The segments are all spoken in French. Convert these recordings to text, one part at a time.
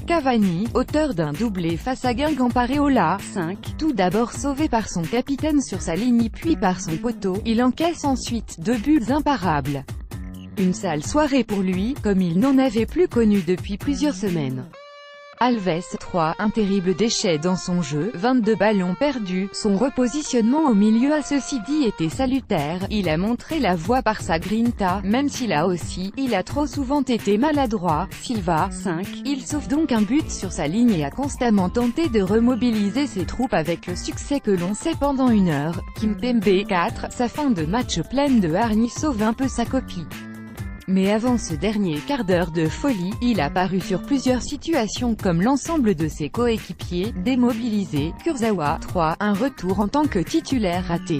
Cavani, auteur d'un doublé face à Guingamp Areola, 5, tout d'abord sauvé par son capitaine sur sa ligne puis par son poteau, il encaisse ensuite 2 buts imparables. Une sale soirée pour lui, comme il n'en avait plus connu depuis plusieurs semaines. Alves, 3, un terrible déchet dans son jeu, 22 ballons perdus, son repositionnement au milieu a ceci dit été salutaire, il a montré la voie par sa grinta, même s'il a trop souvent été maladroit. Silva, 5, il sauve donc un but sur sa ligne et a constamment tenté de remobiliser ses troupes avec le succès que l'on sait pendant une heure. Kimpembe, 4, sa fin de match pleine de hargne sauve un peu sa copie. Mais avant ce dernier quart d'heure de folie, il a paru sur plusieurs situations comme l'ensemble de ses coéquipiers, démobilisés. Kurzawa, 3, un retour en tant que titulaire raté.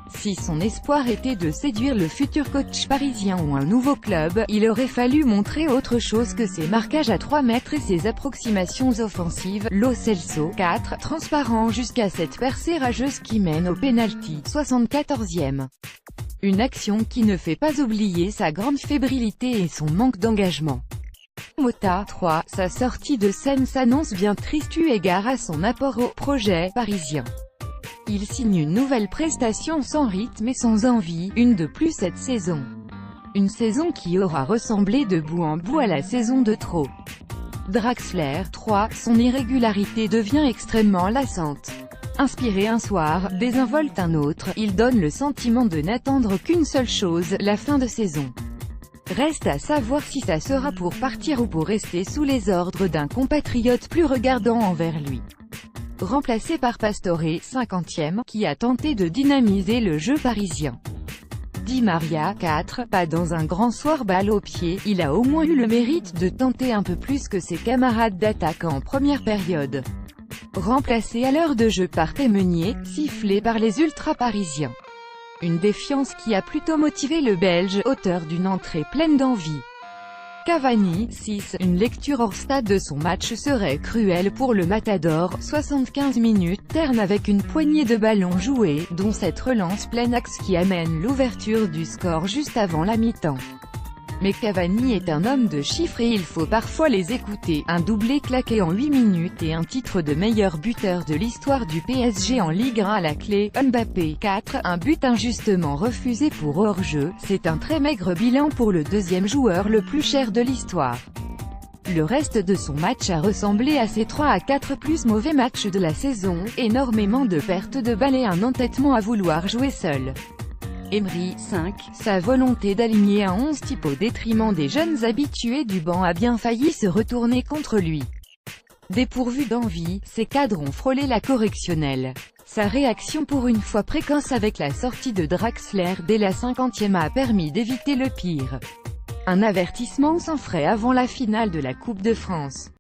Si son espoir était de séduire le futur coach parisien ou un nouveau club, il aurait fallu montrer autre chose que ses marquages à 3 mètres et ses approximations offensives. Lo Celso, 4, transparent jusqu'à cette percée rageuse qui mène au pénalty, 74e. Une action qui ne fait pas oublier sa grande fébrilité et son manque d'engagement. Mota, 3, sa sortie de scène s'annonce bien triste eu égard à son apport au projet parisien. Il signe une nouvelle prestation sans rythme et sans envie, une de plus cette saison. Une saison qui aura ressemblé de bout en bout à la saison de trop. Draxler, 3, son irrégularité devient extrêmement lassante. Inspiré un soir, désinvolte un autre, il donne le sentiment de n'attendre qu'une seule chose, la fin de saison. Reste à savoir si ça sera pour partir ou pour rester sous les ordres d'un compatriote plus regardant envers lui. Remplacé par Pastore, 50e, qui a tenté de dynamiser le jeu parisien. Di Maria, 4, pas dans un grand soir balle au pied, il a au moins eu le mérite de tenter un peu plus que ses camarades d'attaque en première période. Remplacé à l'heure de jeu par Témeunier, sifflé par les ultra-parisiens. Une défiance qui a plutôt motivé le Belge, auteur d'une entrée pleine d'envie. Cavani, 6, une lecture hors stade de son match serait cruelle pour le Matador, 75 minutes, terne avec une poignée de ballons joués, dont cette relance plein axe qui amène l'ouverture du score juste avant la mi-temps. Mais Cavani est un homme de chiffres et il faut parfois les écouter. Un doublé claqué en 8 minutes et un titre de meilleur buteur de l'histoire du PSG en Ligue 1 à la clé. Mbappé, 4, un but injustement refusé pour hors-jeu, c'est un très maigre bilan pour le deuxième joueur le plus cher de l'histoire. Le reste de son match a ressemblé à ses 3 à 4 plus mauvais matchs de la saison, énormément de pertes de balles et un entêtement à vouloir jouer seul. Emery, 5, sa volonté d'aligner un 11 type au détriment des jeunes habitués du banc a bien failli se retourner contre lui. Dépourvu d'envie, ses cadres ont frôlé la correctionnelle. Sa réaction pour une fois précoce avec la sortie de Draxler dès la 50e a permis d'éviter le pire. Un avertissement sans frais avant la finale de la Coupe de France.